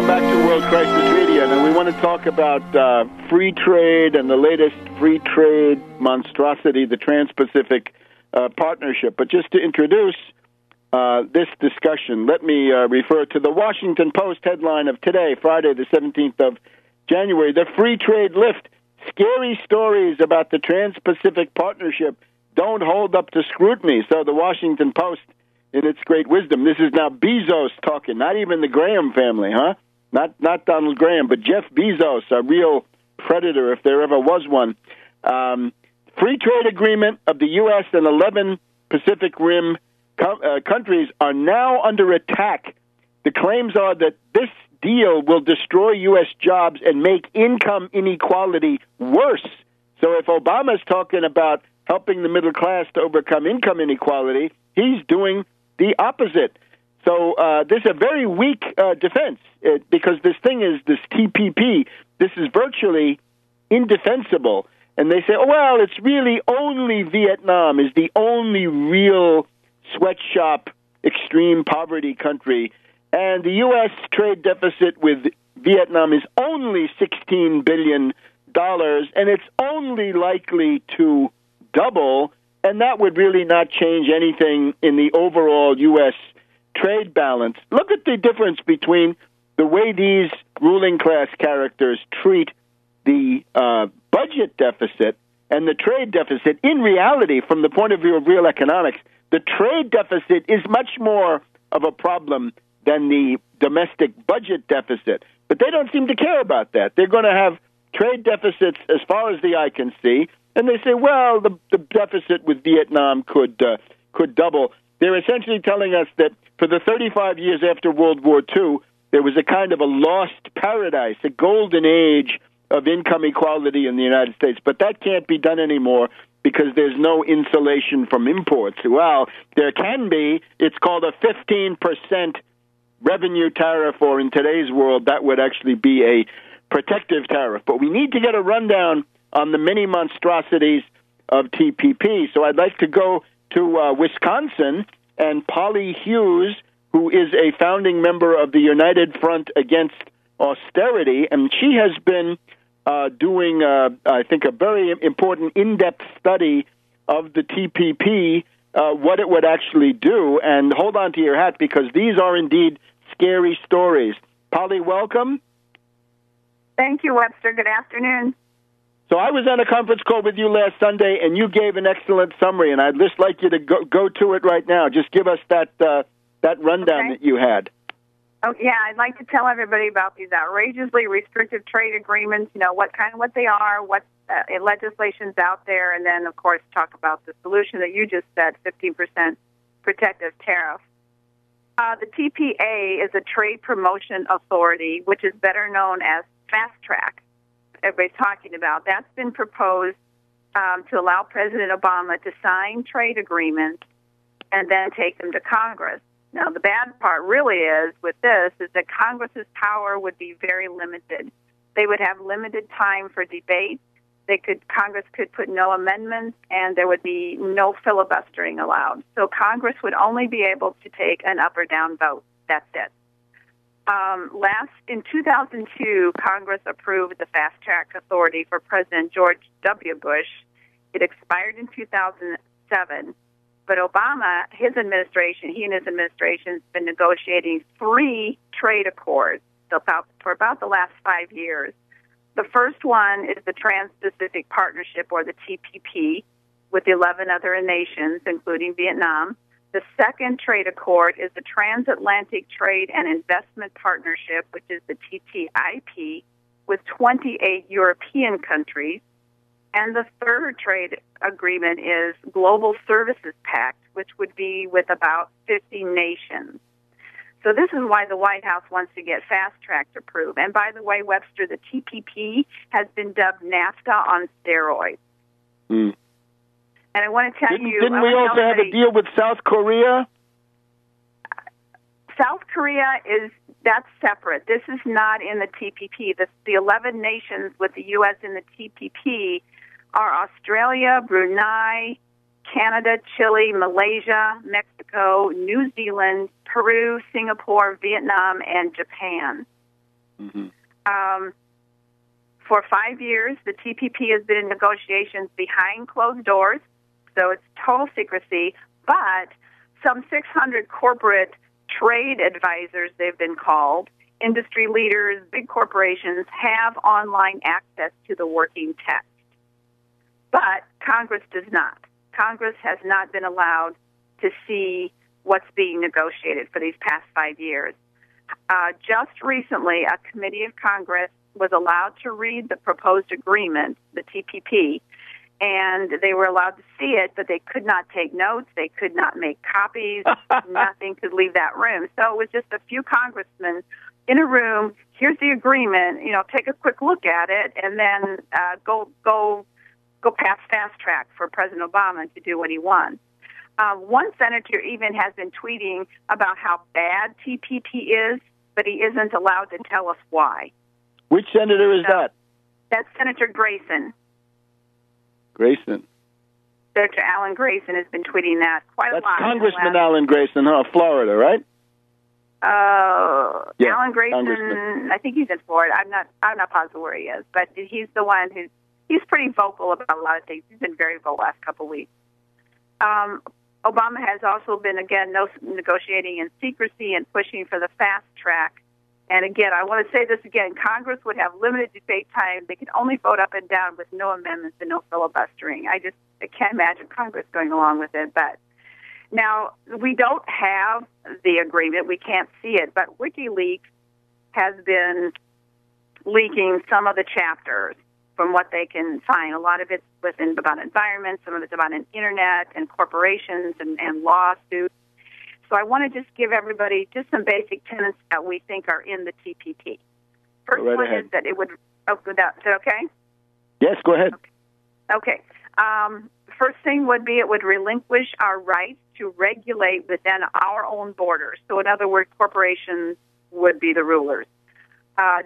Welcome back to World Crisis Radio. Now, we want to talk about free trade and the latest free trade monstrosity, the Trans-Pacific Partnership. But just to introduce this discussion, let me refer to the Washington Post headline of today, Friday, the 17th of January. The free trade lift. Scary stories about the Trans-Pacific Partnership don't hold up to scrutiny. So the Washington Post, in its great wisdom, this is now Bezos talking, not even the Graham family, huh? Not Donald Graham, but Jeff Bezos, a real predator if there ever was one. Free trade agreement of the U.S. and 11 Pacific Rim countries are now under attack. The claims are that this deal will destroy U.S. jobs and make income inequality worse. So if Obama's talking about helping the middle class to overcome income inequality, he's doing the opposite. So this is a very weak defense because this thing is this TPP. This is virtually indefensible. And they say, oh, well, it's really only Vietnam is the only real sweatshop, extreme poverty country. And the U.S. trade deficit with Vietnam is only $16 billion, and it's only likely to double, and that would really not change anything in the overall U.S. trade balance. Look at the difference between the way these ruling class characters treat the budget deficit and the trade deficit. In reality, from the point of view of real economics, the trade deficit is much more of a problem than the domestic budget deficit. But they don't seem to care about that. They're going to have trade deficits as far as the eye can see, and they say, well, the deficit with Vietnam could double. They're essentially telling us that for the 35 years after World War II, there was a kind of a lost paradise, a golden age of income equality in the United States. But that can't be done anymore because there's no insulation from imports. Well, there can be. It's called a 15% revenue tariff, or in today's world, that would actually be a protective tariff. But we need to get a rundown on the many monstrosities of TPP. So I'd like to go to Wisconsin and Polly Hughes, who is a founding member of the United Front Against Austerity, and she has been doing, I think, a very important in-depth study of the TPP, what it would actually do. And hold on to your hat, because these are indeed scary stories. Polly, welcome. Thank you, Webster. Good afternoon. So I was on a conference call with you last Sunday, and you gave an excellent summary, and I'd just like you to go to it right now. Just give us that rundown that you had. Oh, yeah, I'd like to tell everybody about these outrageously restrictive trade agreements, what they are, what legislation's out there, and then, of course, talk about the solution that you just said, 15% protective tariff. The TPA is a trade promotion authority, which is better known as Fast Track. Everybody's talking about. That's been proposed to allow President Obama to sign trade agreements and then take them to Congress. Now, the bad part really is with this is that Congress's power would be very limited. They would have limited time for debate. Congress could put no amendments, and there would be no filibustering allowed. So Congress would only be able to take an up or down vote. That's it. In 2002, Congress approved the Fast Track Authority for President George W. Bush. It expired in 2007, but Obama, he and his administration has been negotiating 3 trade accords for about the last 5 years. The first one is the Trans-Pacific Partnership, or the TPP, with 11 other nations, including Vietnam. The second trade accord is the Transatlantic Trade and Investment Partnership, which is the TTIP, with 28 European countries. And the third trade agreement is Global Services Pact, which would be with about 50 nations. So this is why the White House wants to get Fast Track approved. And by the way, Webster, the TPP has been dubbed NAFTA on steroids. Mm. And I want to tell you... Didn't we also have a deal with South Korea? South Korea that's separate. This is not in the TPP. The 11 nations with the U.S. in the TPP are Australia, Brunei, Canada, Chile, Malaysia, Mexico, New Zealand, Peru, Singapore, Vietnam, and Japan. Mm-hmm. For 5 years, the TPP has been in negotiations behind closed doors, so it's total secrecy, but some 600 corporate trade advisors, they've been called, industry leaders, big corporations, have online access to the working text. But Congress does not. Congress has not been allowed to see what's being negotiated for these past 5 years. Just recently, a committee of Congress was allowed to read the proposed agreement, the TPP, and they were allowed to see it, but they could not take notes. They could not make copies. Nothing could leave that room. So it was just a few congressmen in a room. Here's the agreement. Take a quick look at it, and then go past fast track for President Obama to do what he wants. One senator even has been tweeting about how bad TPP is, but he isn't allowed to tell us why. Which senator is that? That's Senator Grayson. Senator Alan Grayson has been tweeting that quite a lot. That's Congressman Alan Grayson, Florida, right? Yes, Alan Grayson, I think he's in Florida. I'm not positive where he is, but he's the one he's pretty vocal about a lot of things. He's been very vocal the last couple of weeks. Obama has also been, again, negotiating in secrecy and pushing for the fast track. And again, I want to say this again, Congress would have limited debate time. They could only vote up and down with no amendments and no filibustering. I can't imagine Congress going along with it. But now, we don't have the agreement. We can't see it. But WikiLeaks has been leaking some of the chapters from what they can find. A lot of it's about environment, some of it's about an internet and corporations and lawsuits. So I want to just give everybody just some basic tenets that we think are in the TPP. First one is that it would... Oh, is that okay? Yes, go ahead. Okay. First thing would be it would relinquish our rights to regulate within our own borders. So in other words, corporations would be the rulers.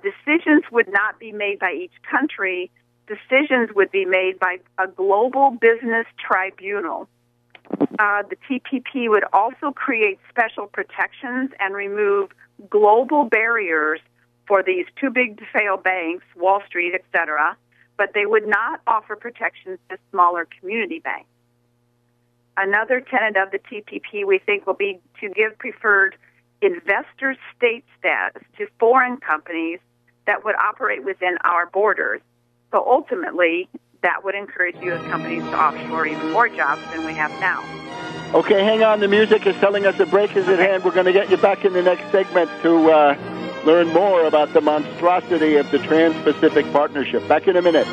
Decisions would not be made by each country. Decisions would be made by a global business tribunal. The TPP would also create special protections and remove global barriers for these too big to fail banks, Wall Street, etc., but they would not offer protections to smaller community banks. Another tenet of the TPP we think will be to give preferred investor state status to foreign companies that would operate within our borders. So ultimately, that would encourage U.S. companies to offshore even more jobs than we have now. Okay, hang on. The music is telling us a break is at hand. We're going to get you back in the next segment to learn more about the monstrosity of the Trans-Pacific Partnership. Back in a minute.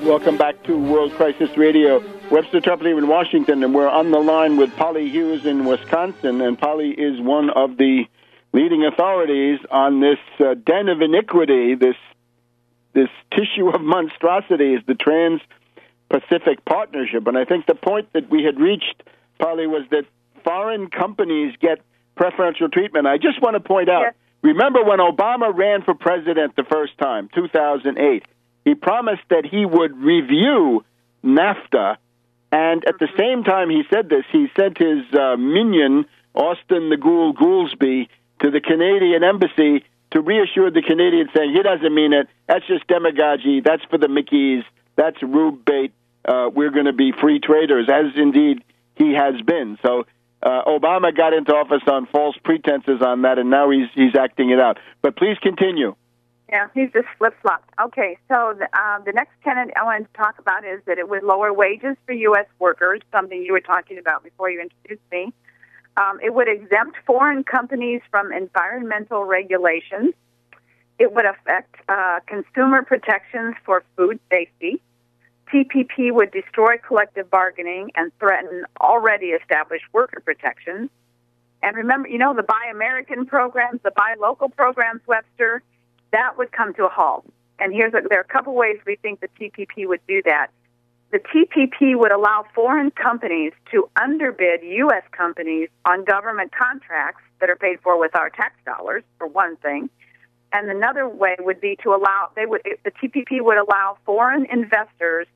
Welcome back to World Crisis Radio. Webster Tarpley in Washington, and we're on the line with Polly Hughes in Wisconsin. And Polly is one of the leading authorities on this den of iniquity, this tissue of monstrosity is the Trans-Pacific Partnership. And I think the point that we had reached, Polly, was that foreign companies get preferential treatment. I just want to point out, remember when Obama ran for president the first time, 2008, he promised that he would review NAFTA, and at the same time he said this, he sent his minion, Austin the Ghoul Goolsby, to the Canadian embassy to reassure the Canadians, saying he doesn't mean it, that's just demagogy, that's for the Mickeys, that's rube bait, we're going to be free traders, as indeed he has been. So Obama got into office on false pretenses on that, and now he's acting it out. But please continue. Yeah, he's just flip-flopped. Okay, so the next tenet I wanted to talk about is that it would lower wages for U.S. workers, something you were talking about before you introduced me. It would exempt foreign companies from environmental regulations. It would affect consumer protections for food safety. TPP would destroy collective bargaining and threaten already established worker protections. And remember, the Buy American programs, the Buy Local programs, Webster, that would come to a halt. And there are a couple ways we think the TPP would do that. The TPP would allow foreign companies to underbid U.S. companies on government contracts that are paid for with our tax dollars, for one thing. And another way would be the TPP would allow foreign investors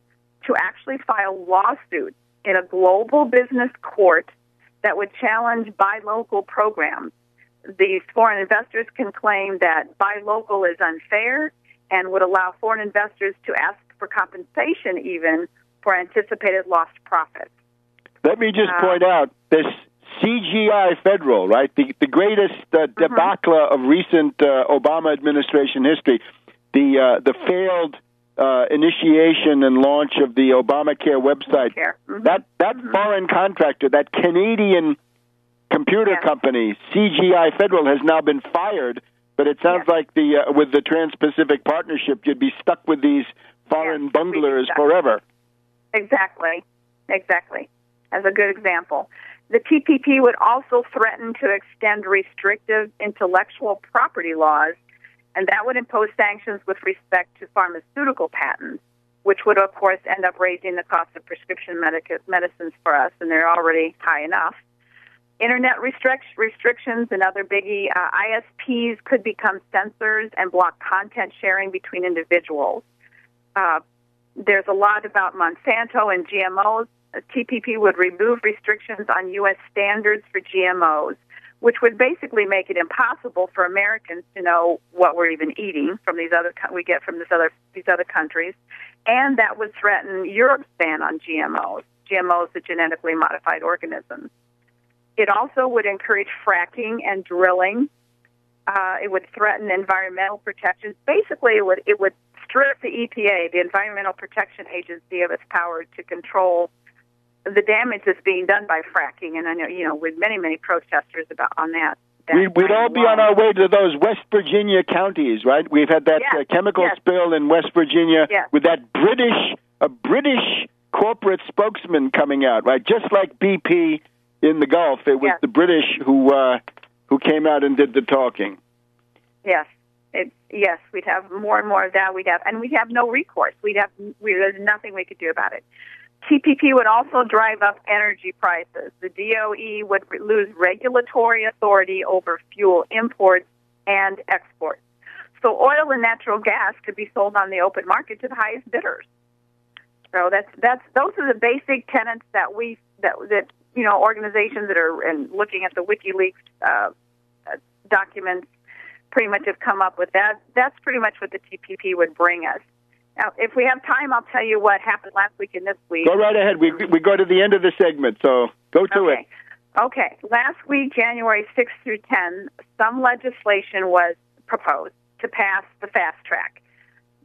to actually file lawsuits in a global business court that would challenge buy local programs. These foreign investors can claim that buy local is unfair and would allow foreign investors to ask for compensation even for anticipated lost profits. Let me just point out this CGI Federal, right? The greatest debacle of recent Obama administration history. The failed initiation and launch of the Obamacare website. That foreign contractor, that Canadian computer company, CGI Federal, has now been fired. But it sounds like with the Trans-Pacific Partnership, you'd be stuck with these foreign bunglers forever. Exactly. As a good example. The TPP would also threaten to extend restrictive intellectual property laws, and that would impose sanctions with respect to pharmaceutical patents, which would, of course, end up raising the cost of prescription medicines for us, and they're already high enough. Internet restrictions, another biggie. ISPs could become censors and block content sharing between individuals. There's a lot about Monsanto and GMOs. TPP would remove restrictions on U.S. standards for GMOs, which would basically make it impossible for Americans to know what we're even eating from these other countries, and that would threaten Europe's ban on GMOs, the genetically modified organisms. It also would encourage fracking and drilling. It would threaten environmental protections. Basically, it would strip the EPA, the Environmental Protection Agency, of its power to control the damage that's being done by fracking. And I know, with many protesters on that. We'd all be on our way to those West Virginia counties, right? We've had that chemical spill in West Virginia with that British corporate spokesman coming out, right? Just like BP in the Gulf, it was the British who came out and did the talking. Yes, we'd have more and more of that. We'd have no recourse. There's nothing we could do about it. TPP would also drive up energy prices. The DOE would lose regulatory authority over fuel imports and exports. So oil and natural gas could be sold on the open market to the highest bidders. So those are the basic tenets that organizations that are looking at the WikiLeaks documents pretty much have come up with. That's pretty much what the TPP would bring us. Now, if we have time, I'll tell you what happened last week and this week. Go right ahead. We go to the end of the segment, so go to it. Okay. Last week, January 6th through 10, some legislation was proposed to pass the fast track.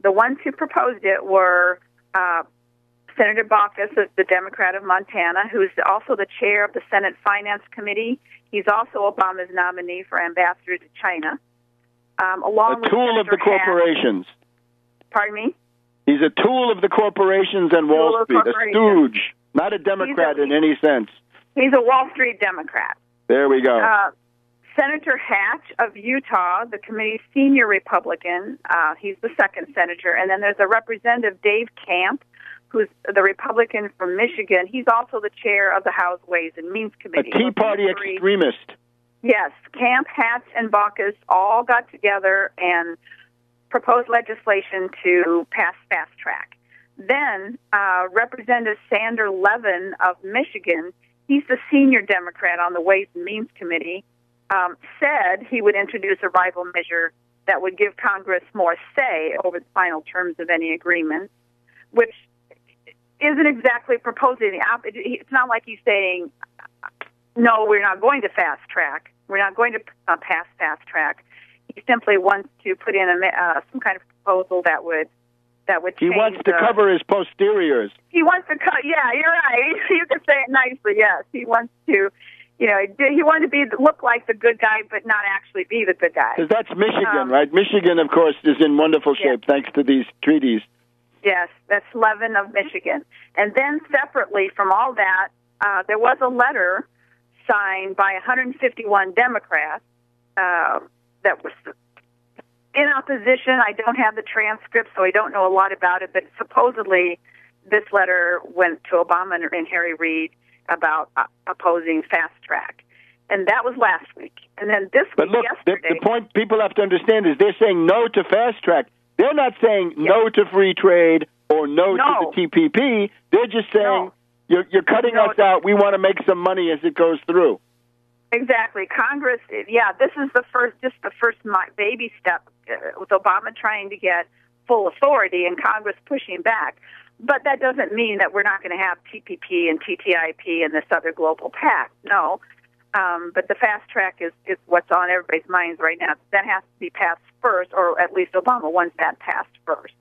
The ones who proposed it were Senator Baucus, the Democrat of Montana, who's also the chair of the Senate Finance Committee. He's also Obama's nominee for ambassador to China. Along with tool of the corporations. Pardon me? He's a tool of the corporations and Wall Street, a stooge, not a Democrat in any sense. He's a Wall Street Democrat. There we go. Senator Hatch of Utah, the committee's senior Republican, he's the second senator. And then there's a Representative Dave Camp, who's the Republican from Michigan. He's also the chair of the House Ways and Means Committee. A Tea Party extremist. Yes. Camp, Hatch, and Baucus all got together and proposed legislation to pass fast track. Then Representative Sander Levin of Michigan, he's the senior Democrat on the Ways and Means Committee, said he would introduce a rival measure that would give Congress more say over the final terms of any agreement, which isn't exactly proposing. It's not like he's saying, no, we're not going to fast track. We're not going to pass fast track. He simply wants to put in some kind of proposal that would change. He wants to cover his posteriors. He wants to yeah, you're right. You can say it nicely. Yes, he wants to. He wanted to look like the good guy, but not actually be the good guy. Because that's Michigan, right? Michigan, of course, is in wonderful shape thanks to these treaties. Yes, that's Levin of Michigan. And then separately from all that, there was a letter signed by 151 Democrats that was in opposition. I don't have the transcript, so I don't know a lot about it, but supposedly this letter went to Obama and Harry Reid about opposing fast track. And that was last week. And then this week, yesterday... The point people have to understand is they're saying no to fast track. They're not saying no to free trade or no to the TPP. They're just saying you're cutting us out. We want to make some money as it goes through. Exactly. Congress, this is the first baby step with Obama trying to get full authority and Congress pushing back. But that doesn't mean that we're not going to have TPP and TTIP and this other global pact. No. But the fast track is what's on everybody's minds right now. That has to be passed first, or at least Obama wants that passed first.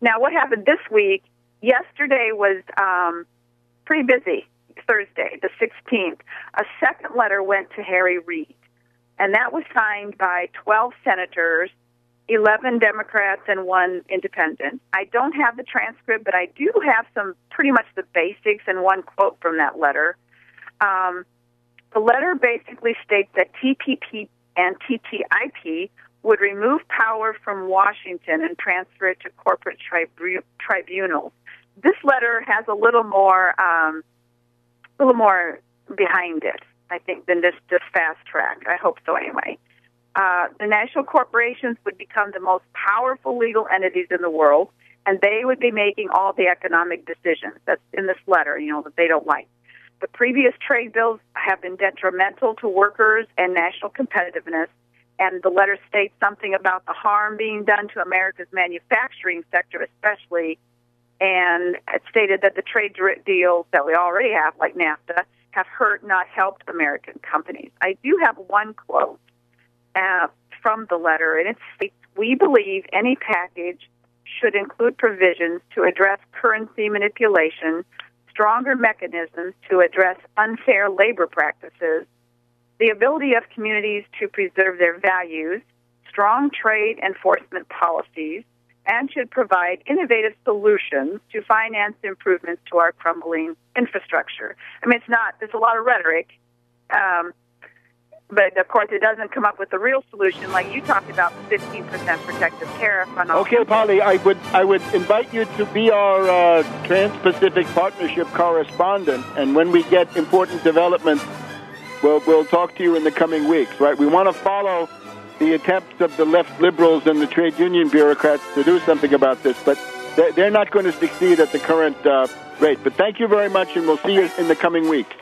Now, what happened this week? Yesterday was pretty busy. Thursday, the 16th, a second letter went to Harry Reid, and that was signed by 12 senators, 11 Democrats, and 1 independent. I don't have the transcript, but I do have some pretty much the basics and one quote from that letter. The letter basically states that TPP and TTIP would remove power from Washington and transfer it to corporate tribunals. This letter has a little more behind it, I think, than this fast track. I hope so anyway. The national corporations would become the most powerful legal entities in the world, and they would be making all the economic decisions. That's in this letter, that they don't like. The previous trade bills have been detrimental to workers and national competitiveness, and the letter states something about the harm being done to America's manufacturing sector especially, and it stated that the trade deals that we already have, like NAFTA, have hurt, not helped American companies. I do have one quote from the letter, and it states, "We believe any package should include provisions to address currency manipulation, stronger mechanisms to address unfair labor practices, the ability of communities to preserve their values, strong trade enforcement policies, and should provide innovative solutions to finance improvements to our crumbling infrastructure." I mean, there's a lot of rhetoric, but of course it doesn't come up with a real solution like you talked about, the 15% protective tariff on all. Okay, Polly, I would invite you to be our Trans-Pacific Partnership correspondent, and when we get important developments, we'll talk to you in the coming weeks, right? We want to follow the attempts of the left liberals and the trade union bureaucrats to do something about this, but they're not going to succeed at the current rate. But thank you very much, and we'll see you in the coming weeks.